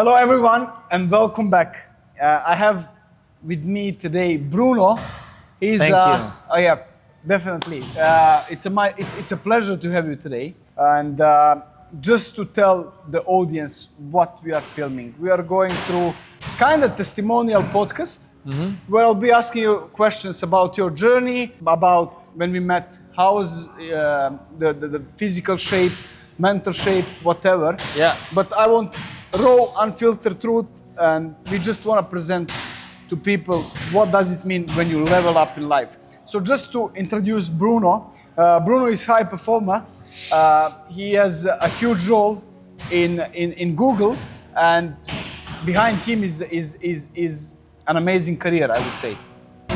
Hello everyone and welcome back. I have with me today Bruno. He's, Thank you. Oh yeah, definitely. It's a pleasure to have you today. And just to tell the audience what we are filming, we are going through kind of testimonial podcast where I'll be asking you questions about your journey, about when we met, how's the physical shape, mental shape, whatever. Yeah. But I want raw, unfiltered truth, and we just want to present to people what does it mean when you level up in life. So just to introduce Bruno, Bruno is high performer. He has a huge role in Google, and behind him is an amazing career, I would say.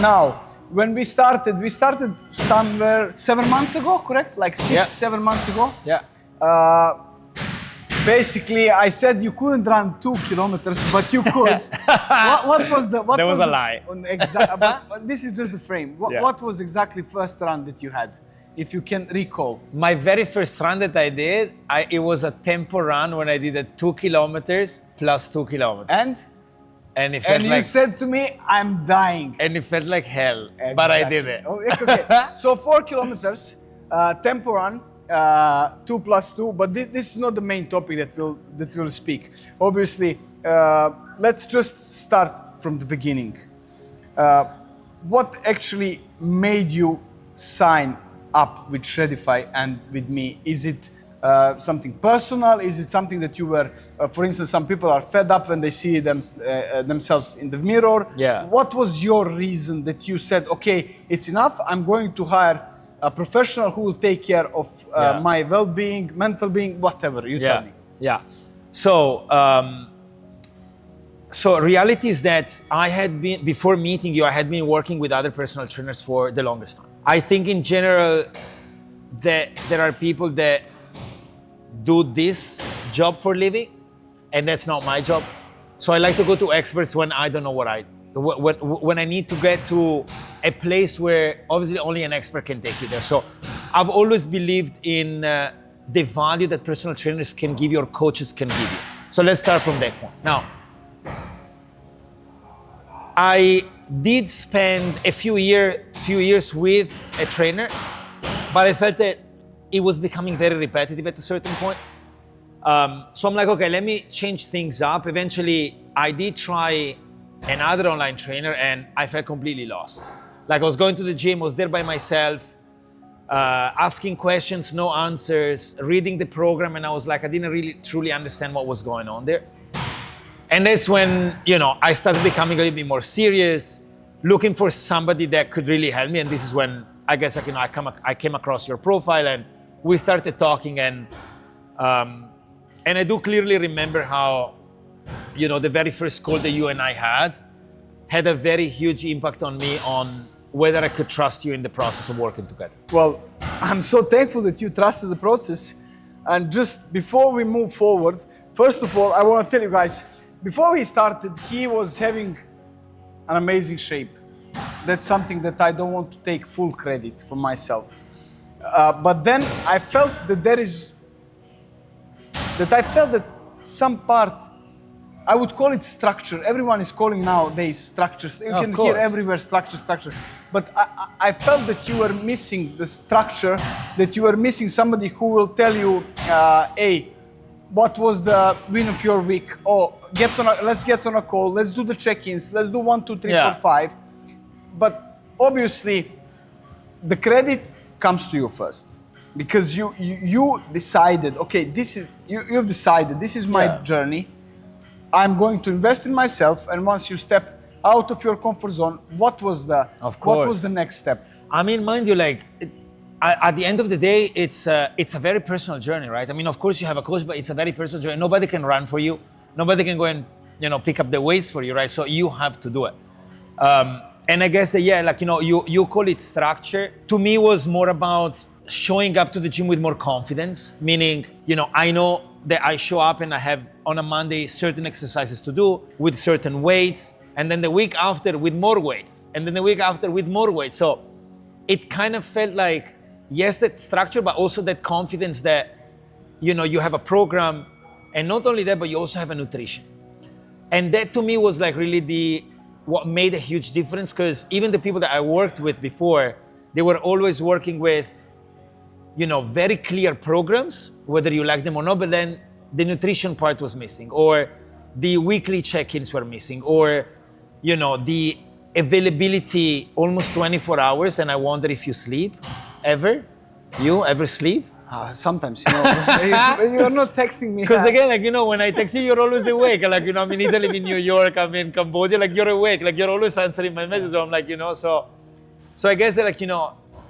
Now, when we started somewhere 7 months ago, correct? Like 7 months ago. Yeah. Basically, I said you couldn't run 2 kilometers, but you could. What was the? That was a lie. Exactly. But this is just the frame. What was exactly first run that you had, if you can recall? My very first run that I did, it was a tempo run when I did a 2 kilometers plus 2 kilometers. And it felt you like, said to me, I'm dying. and it felt like hell, Exactly. but I did it. Oh, okay. So 4 kilometers, tempo run, 2 plus 2. But this is not the main topic that we'll speak. Obviously, let's just start from the beginning. What actually made you sign up with Shredify and with me? Is it something personal? Is it something that you were, for instance, some people are fed up when they see themselves in the mirror? Yeah. What was your reason that you said, okay, it's enough, I'm going to hire a professional who will take care of my well-being, mental being, whatever, you tell me. Yeah. So reality is that I had been, before meeting you, I had been working with other personal trainers for the longest time. I think in general that there are people that do this job for living, and that's not my job. So I like to go to experts when I don't know when I need to get to a place where obviously only an expert can take you there. So I've always believed in the value that personal trainers can give you or coaches can give you. So let's start from that point. Now, I did spend a few years with a trainer, but I felt that it was becoming very repetitive at a certain point. So I'm like, okay, let me change things up. Eventually, I did try another online trainer and I felt completely lost. Like I was going to the gym, was there by myself, asking questions, no answers, reading the program, and I was like, I didn't really truly understand what was going on there. And that's when, I started becoming a little bit more serious, looking for somebody that could really help me. And this is when I guess I came across your profile and we started talking, and I do clearly remember how, the very first call that you and I had a very huge impact on me on whether I could trust you in the process of working together. Well, I'm so thankful that you trusted the process. And just before we move forward, first of all, I want to tell you guys, before he started, he was having an amazing shape. That's something that I don't want to take full credit for myself. But then I felt that some part, I would call it structure. Everyone is calling nowadays structures. You can hear everywhere structure. But I felt that you were missing the structure, that you were missing somebody who will tell you, hey, what was the win of your week? Oh, let's get on a call. Let's do the check-ins. Let's do 1, 2, 3, 4, 5. But obviously, the credit comes to you first, because you decided, okay, you've decided this is my journey. I'm going to invest in myself, and once you step out of your comfort zone, what was the next step? I mean, mind you, at the end of the day, it's a very personal journey, right? I mean, of course you have a coach, but it's a very personal journey. Nobody can run for you. Nobody can go and pick up the weights for you, right? So you have to do it. And I guess that, you call it structure. To me, it was more about showing up to the gym with more confidence, meaning, I know that I show up and I have on a Monday certain exercises to do with certain weights, and then the week after with more weights, and then the week after with more weights. So it kind of felt like, yes, that structure, but also that confidence that, you have a program, and not only that, but you also have a nutrition. And that to me was like really what made a huge difference, because even the people that I worked with before, they were always working with, very clear programs, whether you like them or not, but then the nutrition part was missing, or the weekly check-ins were missing, or, the availability almost 24 hours. And I wonder if you sleep ever? You ever sleep? Sometimes, you're not texting me. Because again, when I text you, you're always awake. Like, I'm in Italy, I'm in New York, I'm in Cambodia, like you're awake, like you're always answering my messages. So I'm like, so I guess that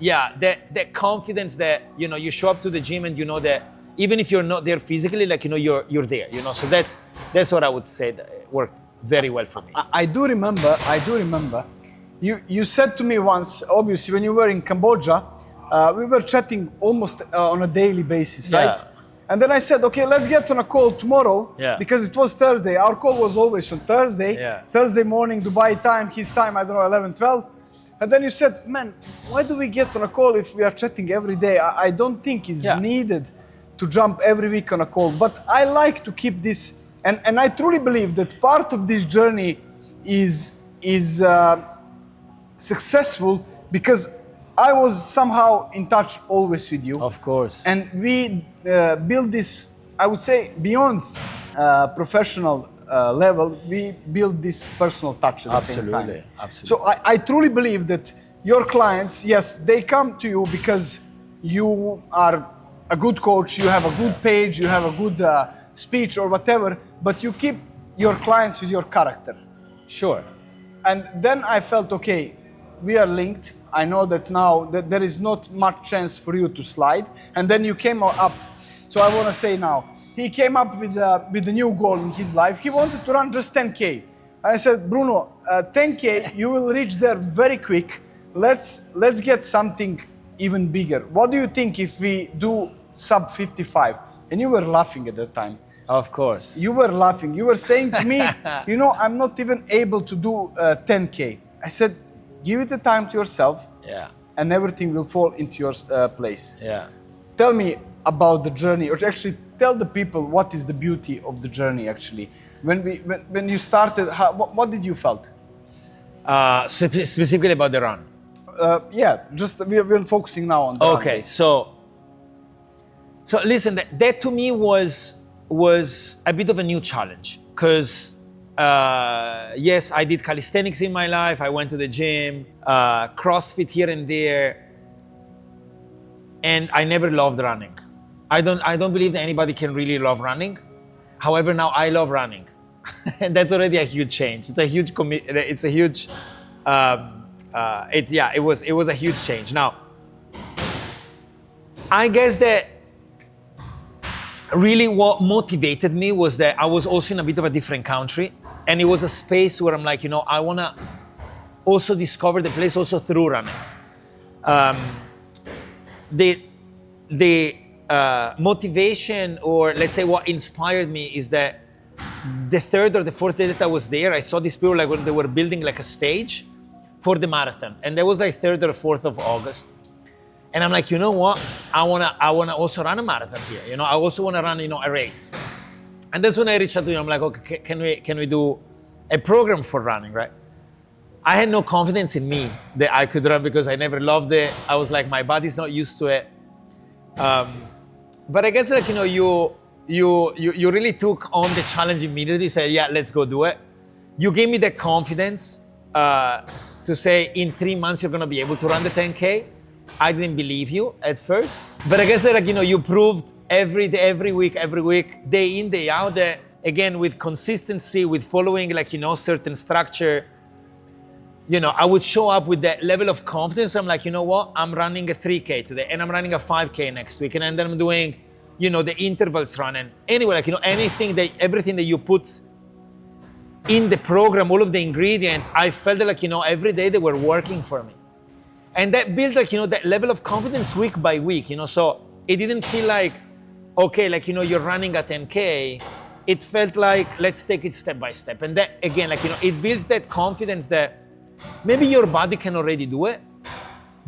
that confidence that, you show up to the gym and you know that even if you're not there physically, like, you're there, So that's what I would say that worked very well for me. I do remember, you said to me once, obviously, when you were in Cambodia, we were chatting almost on a daily basis, right? Yeah. And then I said, okay, let's get on a call tomorrow, Yeah. because it was Thursday. Our call was always on Thursday. Yeah. Thursday morning, Dubai time, his time, I don't know, 11, 12. And then you said, man, why do we get on a call if we are chatting every day? I don't think it's needed to jump every week on a call. But I like to keep this, and I truly believe that part of this journey is successful because I was somehow in touch always with you. Of course. And we build this, I would say, beyond professional level, we build this personal touch at the same time. Absolutely. So I truly believe that your clients, yes, they come to you because you are a good coach, you have a good page, you have a good speech or whatever, but you keep your clients with your character. Sure. And then I felt, okay, we are linked. I know that now that there is not much chance for you to slide. And then you came up. So I want to say now, he came up with a new goal in his life. He wanted to run just 10K. I said, Bruno, 10K, you will reach there very quick. Let's get something even bigger. What do you think if we do Sub-55? And you were laughing at that time. Of course. You were laughing. You were saying to me, I'm not even able to do 10K. I said, give it the time to yourself. Yeah. And everything will fall into your place. Yeah. Tell me about the journey, or actually tell the people what is the beauty of the journey actually. When you started, what did you felt? Specifically about the run. Just we're focusing now on the run. Okay, so listen, that to me was a bit of a new challenge, because yes, I did calisthenics in my life. I went to the gym, CrossFit here and there, and I never loved running. I don't believe that anybody can really love running. However, now I love running, and that's already a huge change. It's a huge It's a huge. It was a huge change. Now, I guess that really what motivated me was that I was also in a bit of a different country, and it was a space where I'm like, I want to also discover the place also through running. The motivation, or let's say what inspired me, is that the third or the fourth day that I was there, I saw these people like when they were building like a stage for the marathon, and that was like 3rd or 4th of August. And I'm like, you know what? I wanna also run a marathon here. I also wanna run, a race. And that's when I reached out to you. I'm like, okay, can we do a program for running, right? I had no confidence in me that I could run because I never loved it. I was like, my body's not used to it. But I guess like, you really took on the challenge immediately. You said, yeah, let's go do it. You gave me the confidence to say in 3 months you're gonna be able to run the 10K. I didn't believe you at first, but I guess that like, you proved every day, every week, day in, day out, that again, with consistency, with following like, certain structure, I would show up with that level of confidence. I'm like, you know what? I'm running a 3K today, and I'm running a 5K next week. And then I'm doing, the intervals running. Anyway, like, everything that you put in the program, all of the ingredients, I felt like, every day they were working for me. And that built like, that level of confidence week by week, so it didn't feel like, okay, like, you're running a 10K. It felt like, let's take it step by step. And that, again, like, it builds that confidence that maybe your body can already do it,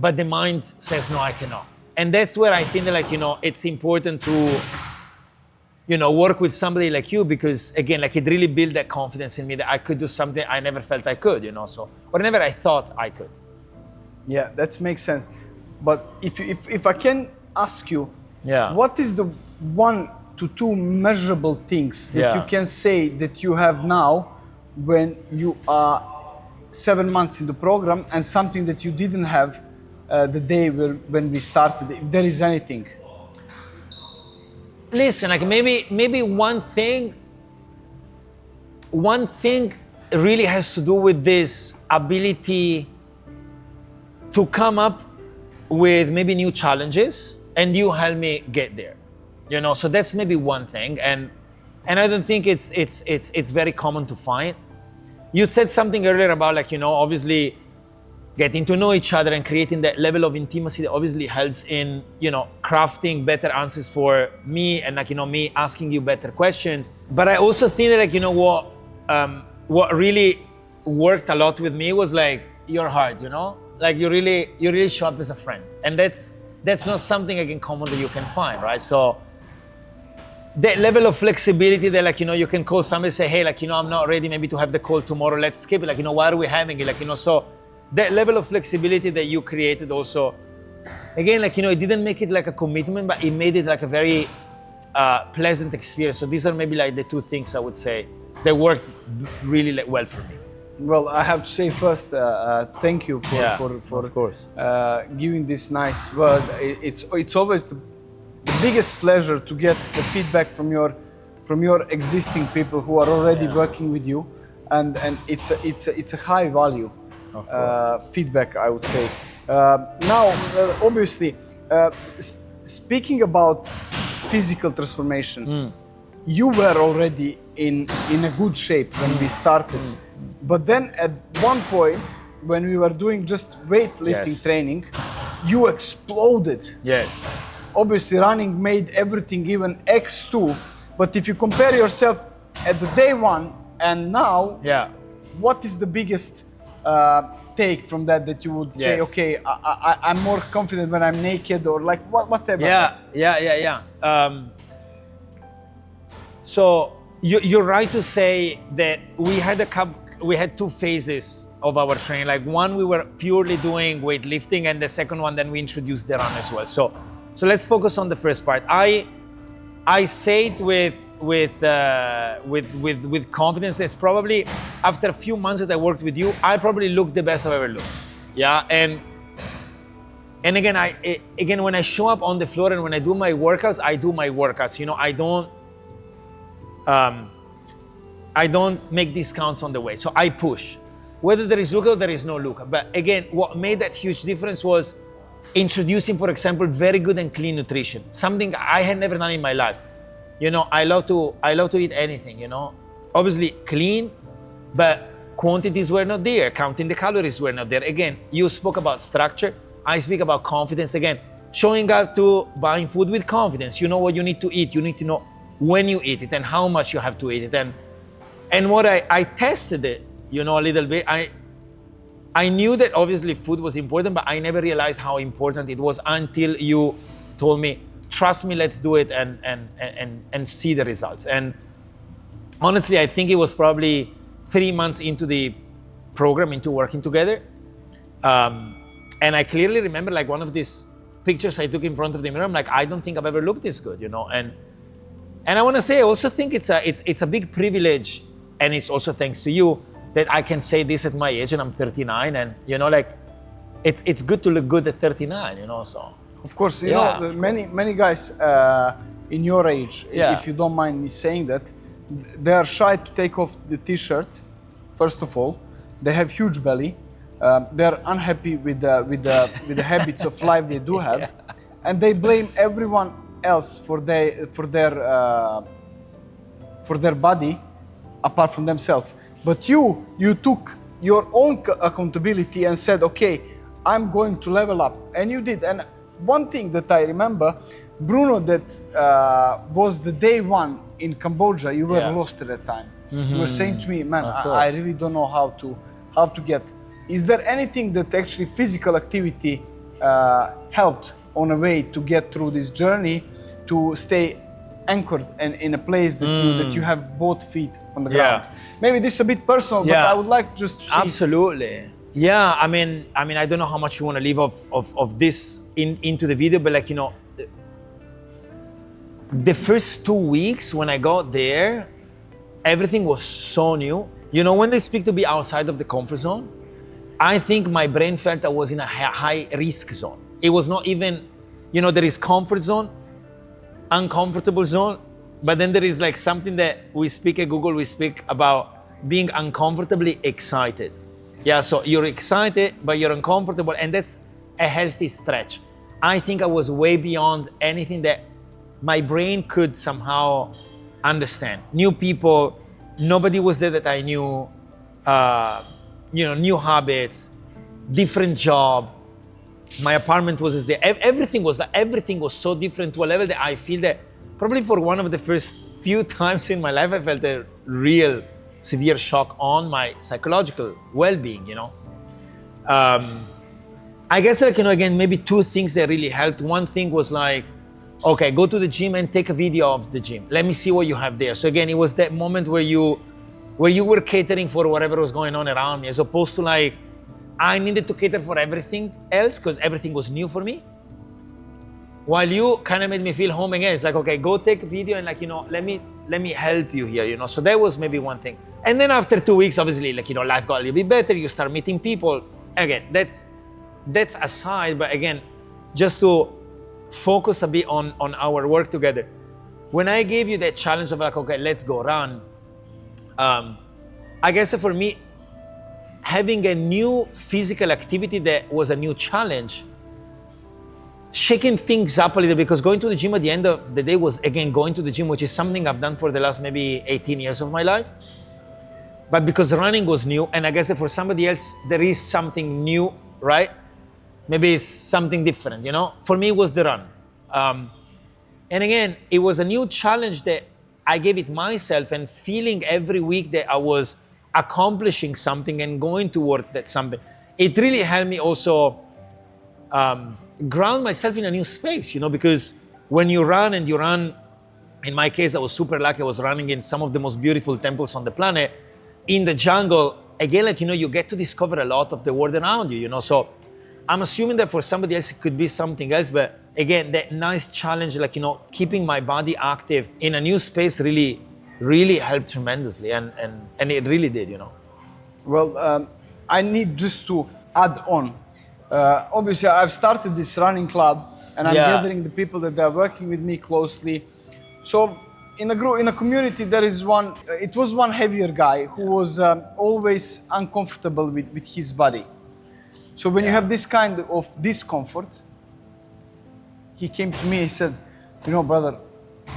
but the mind says, no, I cannot. And that's where I think that, like, it's important work with somebody like you, because again, like it really built that confidence in me that I could do something I never felt I could, or never I thought I could. Yeah, that makes sense. But if I can ask you, what is the 1 to 2 measurable things that you can say that you have now when you are 7 months in the program, and something that you didn't have the day when we started, if there is anything? Listen, like maybe one thing really has to do with this ability to come up with maybe new challenges, and you help me get there. So that's maybe one thing, and I don't think it's very common to find. You said something earlier about like, obviously getting to know each other and creating that level of intimacy that obviously helps in, crafting better answers for me, and like, me asking you better questions. But I also think that like, what really worked a lot with me was like your heart, like you really show up as a friend. And that's not something again common that you can find, right? So that level of flexibility that like, you can call somebody and say, hey, like, I'm not ready maybe to have the call tomorrow, let's skip it. Like, why are we having it? Like, so that level of flexibility that you created also, again, like, it didn't make it like a commitment, but it made it like a very pleasant experience. So these are maybe like the 2 things I would say that worked really like, well for me. Well, I have to say first, thank you for of course. Giving this nice word. It's always the biggest pleasure to get the feedback from your existing people who are already working with you, and it's a high value feedback, I would say. Now, obviously, speaking about physical transformation, you were already in a good shape when we started. But then at one point, when we were doing just weightlifting training, you exploded. Yes. Obviously, running made everything even X2. But if you compare yourself at the day 1 and now, what is the biggest take from that you would say, okay, I'm more confident when I'm naked, or like whatever? Yeah. So you're right to say that we had 2 phases of our training. Like one, we were purely doing weightlifting, and the second one, then we introduced the run as well. So let's focus on the first part. I say it with confidence. It's probably after a few months that I worked with you, I probably look the best I've ever looked. Yeah, and again, when I show up on the floor and when I do my workouts, I do my workouts. I don't make discounts on the way. So I push, whether there is Luka or there is no Luka. But again, what made that huge difference was introducing, for example, very good and clean nutrition, something I had never done in my life. I love to eat anything, obviously clean, but quantities were not there. Counting the calories were not there. Again, you spoke about structure. I speak about confidence. Again, showing up to buying food with confidence. You know what you need to eat. You need to know when you eat it and how much you have to eat it. And what I tested it, a little bit. I knew that obviously food was important, but I never realized how important it was until you told me, trust me, let's do it and see the results. And honestly, I think it was probably 3 months into the program, into working together. And I clearly remember like one of these pictures I took in front of the mirror. I'm like, I don't think I've ever looked this good, And I want to say, I also think it's a big privilege, and it's also thanks to you that I can say this at my age, and I'm 39, and like it's good to look good at 39, So of course, many guys in your age, if you don't mind me saying that, they are shy to take off the t-shirt. First of all, they have huge belly. They're unhappy with the habits of life they do have, and they blame everyone else for their body apart from themselves. But you took your own accountability and said, okay, I'm going to level up, and you did. And one thing that I remember, Bruno, that was the day 1 in Cambodia. You were lost at that time. You were saying to me, man, I really don't know how to get. Is there anything that actually physical activity helped on a way to get through this journey, to stay anchored in a place that you have both feet on the ground. Maybe this is a bit personal, but I would like just to see. Absolutely. Yeah, I mean, I don't know how much you want to leave of this into the video, but like, you know, the first 2 weeks when I got there, everything was so new. You know, when they speak to be outside of the comfort zone, I think my brain felt I was in a high risk zone. It was not even, you know, there is comfort zone, uncomfortable zone, but then there is like something that we speak at Google, we speak about being uncomfortably excited. Yeah, so you're excited, but you're uncomfortable, and that's a healthy stretch. I think I was way beyond anything that my brain could somehow understand. New people, nobody was there that I knew, you know, new habits, different job. My apartment was there. Everything was so different to a level that I feel that probably for one of the first few times in my life, I felt a real severe shock on my psychological well-being, you know. I guess, like, you know, again, maybe two things that really helped. One thing was like, okay, go to the gym and take a video of the gym. Let me see what you have there. So again, it was that moment where you were catering for whatever was going on around me, as opposed to like, I needed to cater for everything else because everything was new for me. While you kind of made me feel home again. It's like, okay, go take a video and like, you know, let me help you here, you know. So that was maybe one thing. And then after 2 weeks, obviously, like, you know, life got a little bit better. You start meeting people. Again, that's aside, but again, just to focus a bit on our work together. When I gave you that challenge of like, okay, let's go run. I guess for me, having a new physical activity that was a new challenge, shaking things up a little bit, because going to the gym at the end of the day was, again, going to the gym, which is something I've done for the last maybe 18 years of my life. But because running was new, and I guess that for somebody else, there is something new, right? Maybe it's something different, you know? For me, it was the run. And again, it was a new challenge that I gave it myself, and feeling every week that I was accomplishing something and going towards that something. It really helped me also ground myself in a new space, you know, because when you run, in my case, I was super lucky. I was running in some of the most beautiful temples on the planet, in the jungle. Again, like, you know, you get to discover a lot of the world around you, you know. So I'm assuming that for somebody else, it could be something else. But again, that nice challenge, like, you know, keeping my body active in a new space really helped tremendously. And it really did, you know. Well, I need just to add on. Obviously, I've started this running club, and I'm gathering the people that are working with me closely. So in a group, in a community, there is one, it was one heavier guy who was always uncomfortable with his body. So when you have this kind of discomfort, he came to me, he said, you know, brother,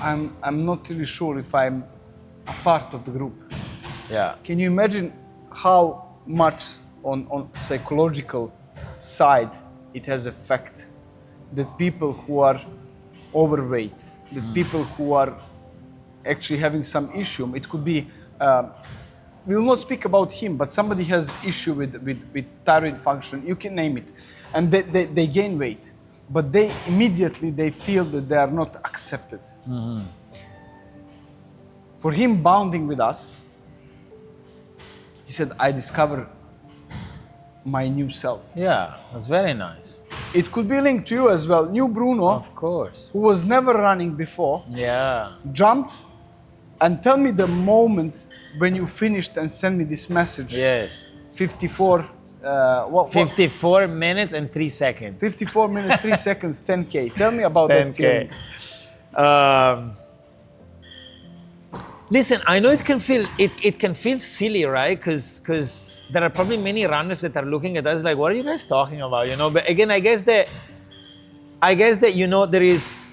I'm not really sure if I'm a part of the group. Yeah. Can you imagine how much on psychological side it has effect that people who are overweight, that people who are actually having some issue, it could be, we will not speak about him, but somebody has issue with thyroid function, you can name it, and they gain weight, but they immediately they feel that they are not accepted. Mm-hmm. For him bonding with us, he said, I discovered my new self. Yeah, that's very nice. It could be linked to you as well. New Bruno, of course, who was never running before, jumped, and tell me the moment when you finished and sent me this message. Yes. 54 minutes and 3 seconds. 54 minutes, 3 seconds, 10K. Tell me about that feeling. Listen, I know it can feel silly, right? Because there are probably many runners that are looking at us like, what are you guys talking about? You know, but again, I guess that you know, there is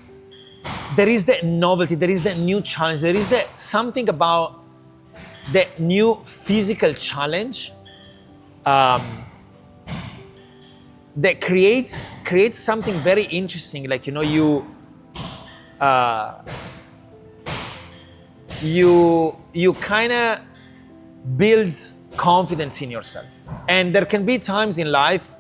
that novelty, there is that new challenge, there is that something about that new physical challenge that creates something very interesting. Like, you know, you kind of build confidence in yourself. And there can be times in life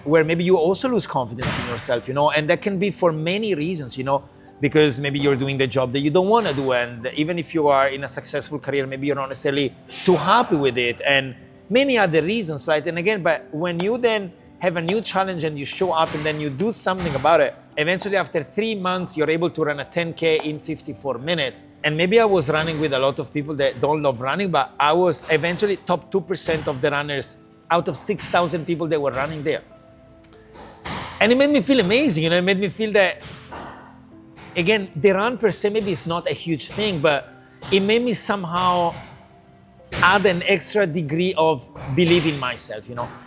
where maybe you also lose confidence in yourself, you know, and that can be for many reasons, you know. because maybe you're doing the job that you don't want to do. And even if you are in a successful career, maybe you're not necessarily too happy with it. And many other reasons, right? And again, but when you then have a new challenge and you show up and then you do something about it, eventually after 3 months, you're able to run a 10K in 54 minutes. And maybe I was running with a lot of people that don't love running, but I was eventually top 2% of the runners out of 6,000 people that were running there. And it made me feel amazing, it made me feel that, again, the run per se maybe is not a huge thing, but it made me somehow add an extra degree of belief in myself,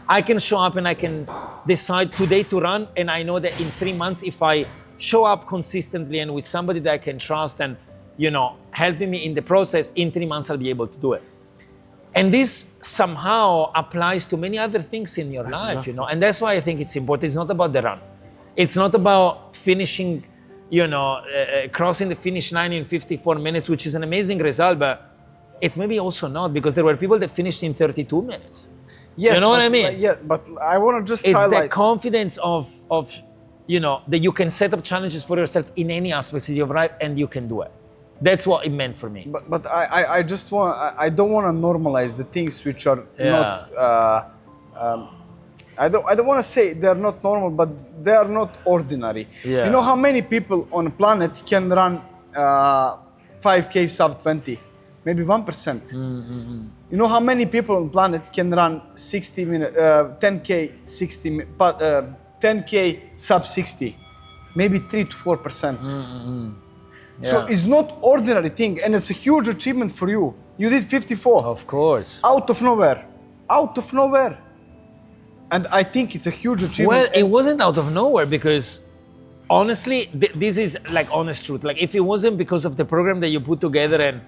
I can show up and I can decide today to run, and I know that in 3 months, if I show up consistently and with somebody that I can trust and, helping me in the process, in 3 months I'll be able to do it. And this somehow applies to many other things in your life, and that's why I think it's important. It's not about the run. It's not about finishing, crossing the finish line in 54 minutes, which is an amazing result, but it's maybe also not, because there were people that finished in 32 minutes. Yeah, you know what I mean? Yeah, but I want to just it's highlight... the confidence of that you can set up challenges for yourself in any aspect of your life and you can do it. That's what it meant for me. But I just want, I don't want to normalize the things which are not, I don't want to say they're not normal, but they are not ordinary. Yeah. You know how many people on the planet can run 5K sub 20? Maybe 1%. You know how many people on the planet can run 60 minutes, 10K 60, but 10K sub 60? Maybe 3 to 4%. So it's not ordinary thing, and it's a huge achievement for you. You did 54. Of course. Out of nowhere. And I think it's a huge achievement. Well, it wasn't out of nowhere, because honestly, this is like honest truth. Like, if it wasn't because of the program that you put together and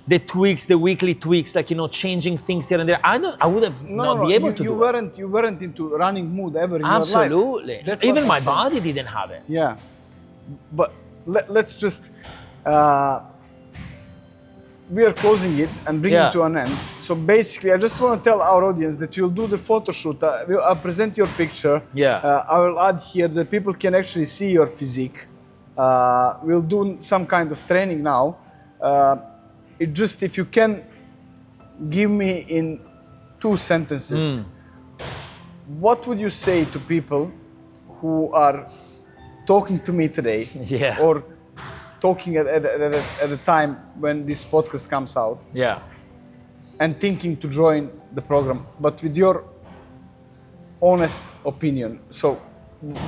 the tweaks, the weekly tweaks, like, changing things here and there, I would have not be able to do it. You weren't into running mood ever in Absolutely. your life. Even my body didn't have it. Yeah. But let's just, we are closing it and bringing it to an end. So basically, I just want to tell our audience that you'll do the photo shoot. I'll present your picture. I will add here that people can actually see your physique. We'll do some kind of training now. It just, if you can give me in 2 sentences, what would you say to people who are talking to me today, or talking at the time when this podcast comes out, and thinking to join the program, but with your honest opinion? So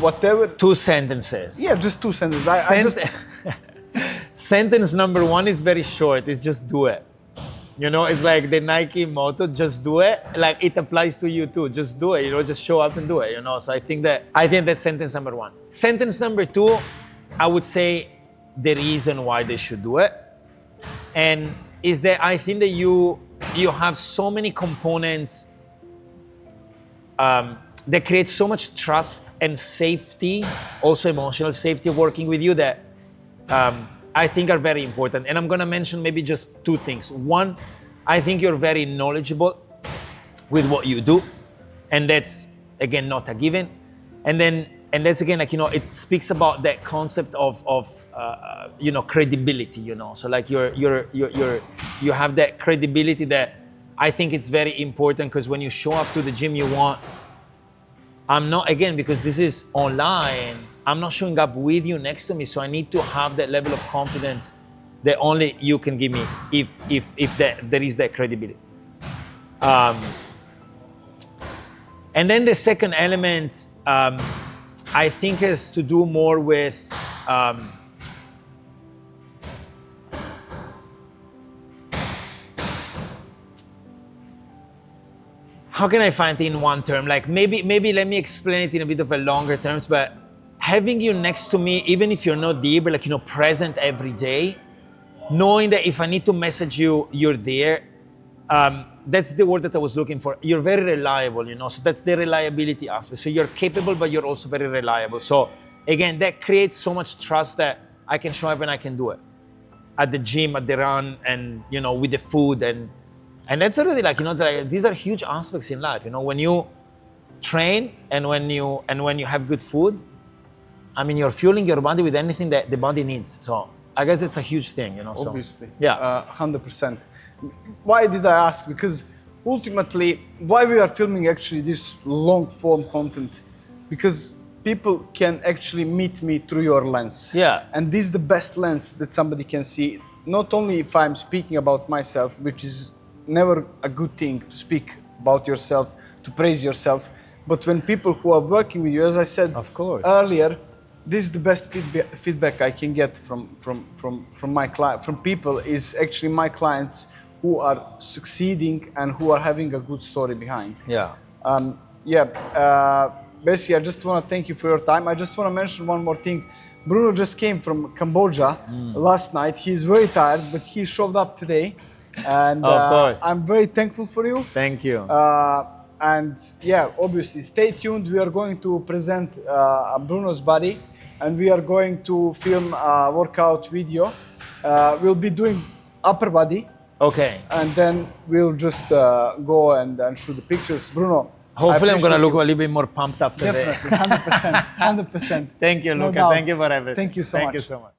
whatever. 2 sentences. Yeah, just 2 sentences. Sentence number 1 is very short. It's just do it. It's like the Nike motto, just do it. Like, it applies to you too. Just do it, just show up and do it, So I think that's sentence number 1. Sentence number 2, I would say the reason why they should do it. And is that I think that you have so many components that create so much trust and safety, also emotional safety of working with you, that I think are very important. And I'm going to mention maybe just 2 things. 1, I think you're very knowledgeable with what you do. And that's, again, not a given. And that's, again, like, it speaks about that concept of credibility, So like you have that credibility that I think it's very important, because when you show up to the gym, I'm not, again, because this is online, I'm not showing up with you next to me, so I need to have that level of confidence that only you can give me if there is that credibility. And then the second element, I think, has to do more with how can I find it in one term? Like, maybe let me explain it in a bit of a longer terms, but having you next to me, even if you're not there, but like, present every day, knowing that if I need to message you, you're there. That's the word that I was looking for. You're very reliable, so that's the reliability aspect. So you're capable, but you're also very reliable. So again, that creates so much trust that I can show up and I can do it at the gym, at the run, and, with the food. And that's already like, these are huge aspects in life, when you train and when you have good food, I mean, you're fueling your body with anything that the body needs. So I guess it's a huge thing, you know. Obviously. So, yeah. 100%. Why did I ask? Because ultimately, why we are filming actually this long form content? Because people can actually meet me through your lens. Yeah. And this is the best lens that somebody can see. Not only if I'm speaking about myself, which is never a good thing to speak about yourself, to praise yourself, but when people who are working with you, as I said Of course. earlier, this is the best feedback I can get from my client, from people, is actually my clients who are succeeding and who are having a good story behind. Yeah. Basically, I just want to thank you for your time. I just want to mention one more thing. Bruno just came from Cambodia last night. He's very tired, but he showed up today. And Of course. I'm very thankful for you. Thank you. And yeah, obviously, stay tuned. We are going to present Bruno's body, and we are going to film a workout video. We'll be doing upper body. Okay. And then we'll just go and shoot the pictures. Bruno, hopefully I'm going to look a little bit more pumped after definitely, 100%. Thank you, No Luka. doubt. Thank you for everything. Thank you so much. Thank you so much.